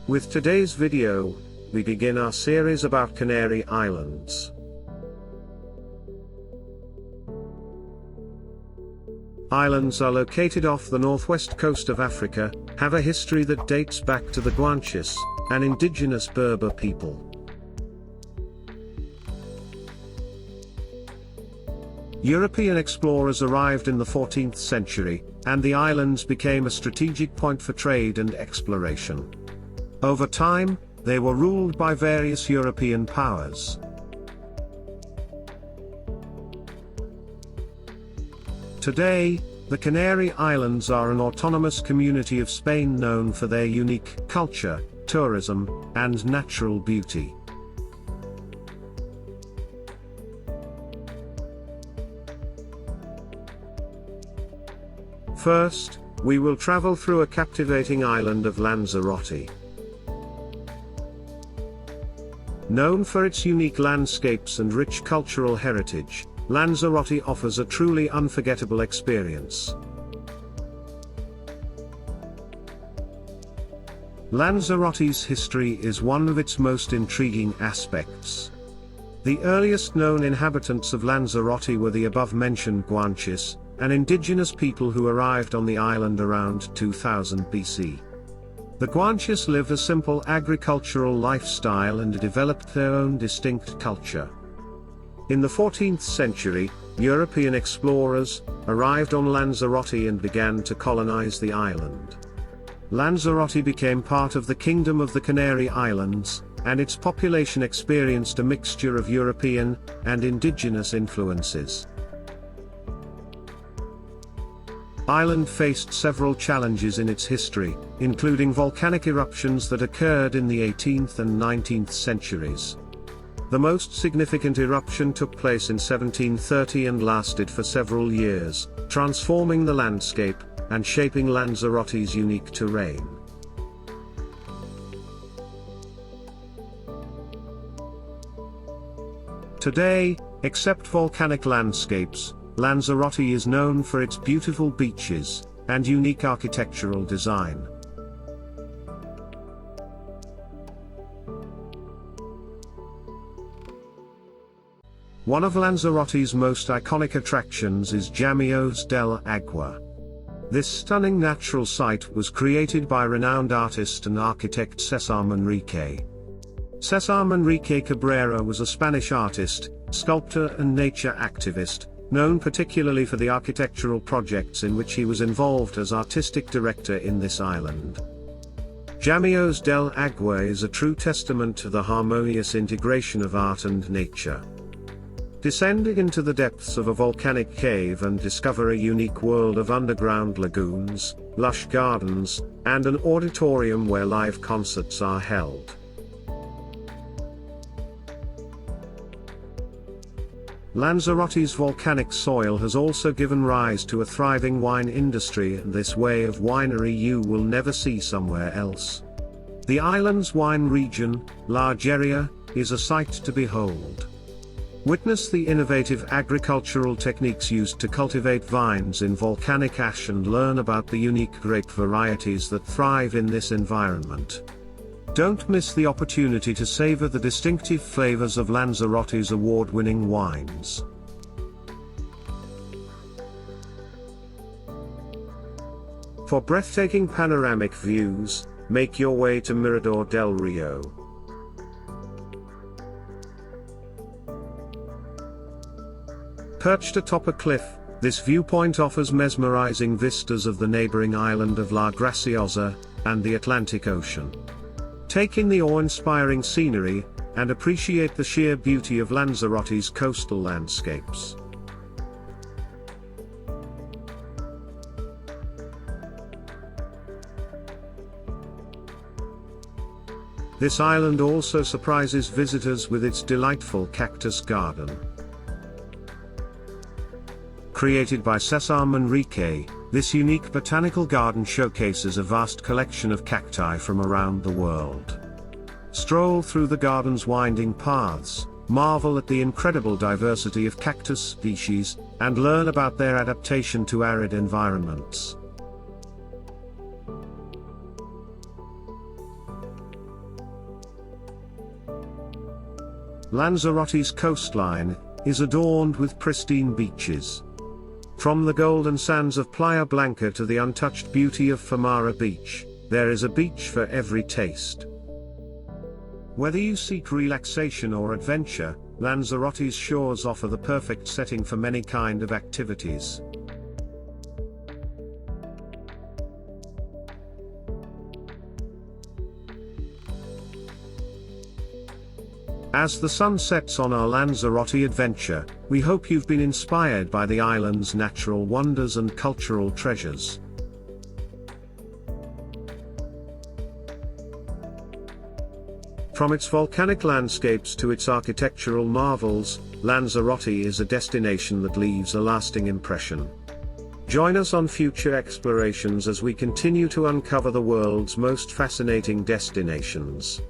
With today's video, we begin our series about Canary Islands. Islands are located off the northwest coast of Africa, have a history that dates back to the Guanches, an indigenous Berber people. European explorers arrived in the 14th century, and the islands became a strategic point for trade and exploration. Over time, they were ruled by various European powers. Today, the Canary Islands are an autonomous community of Spain known for their unique culture, tourism, and natural beauty. First, we will travel through a captivating island of Lanzarote. Known for its unique landscapes and rich cultural heritage, Lanzarote offers a truly unforgettable experience. Lanzarote's history is one of its most intriguing aspects. The earliest known inhabitants of Lanzarote were the above-mentioned Guanches, an indigenous people who arrived on the island around 2000 BC. The Guanches lived a simple agricultural lifestyle and developed their own distinct culture. In the 14th century, European explorers arrived on Lanzarote and began to colonize the island. Lanzarote became part of the Kingdom of the Canary Islands, and its population experienced a mixture of European and indigenous influences. The island faced several challenges in its history, including volcanic eruptions that occurred in the 18th and 19th centuries. The most significant eruption took place in 1730 and lasted for several years, transforming the landscape and shaping Lanzarote's unique terrain. Today, except volcanic landscapes, Lanzarote is known for its beautiful beaches and unique architectural design. One of Lanzarote's most iconic attractions is Jamios del Agua. This stunning natural site was created by renowned artist and architect César Manrique. César Manrique Cabrera was a Spanish artist, sculptor and nature activist, known particularly for the architectural projects in which he was involved as artistic director in this island. Jamios del Agua is a true testament to the harmonious integration of art and nature. Descend into the depths of a volcanic cave and discover a unique world of underground lagoons, lush gardens, and an auditorium where live concerts are held. Lanzarote's volcanic soil has also given rise to a thriving wine industry, and this way of winery you will never see somewhere else. The island's wine region, large area, is a sight to behold. Witness the innovative agricultural techniques used to cultivate vines in volcanic ash and learn about the unique grape varieties that thrive in this environment. Don't miss the opportunity to savor the distinctive flavors of Lanzarote's award-winning wines. For breathtaking panoramic views, make your way to Mirador del Rio. Perched atop a cliff, this viewpoint offers mesmerizing vistas of the neighboring island of La Graciosa and the Atlantic Ocean. Take in the awe-inspiring scenery, and appreciate the sheer beauty of Lanzarote's coastal landscapes. This island also surprises visitors with its delightful Cactus Garden. Created by César Manrique, this unique botanical garden showcases a vast collection of cacti from around the world. Stroll through the garden's winding paths, marvel at the incredible diversity of cactus species, and learn about their adaptation to arid environments. Lanzarote's coastline is adorned with pristine beaches. From the golden sands of Playa Blanca to the untouched beauty of Famara Beach, there is a beach for every taste. Whether you seek relaxation or adventure, Lanzarote's shores offer the perfect setting for many kinds of activities. As the sun sets on our Lanzarote adventure, we hope you've been inspired by the island's natural wonders and cultural treasures. From its volcanic landscapes to its architectural marvels, Lanzarote is a destination that leaves a lasting impression. Join us on future explorations as we continue to uncover the world's most fascinating destinations.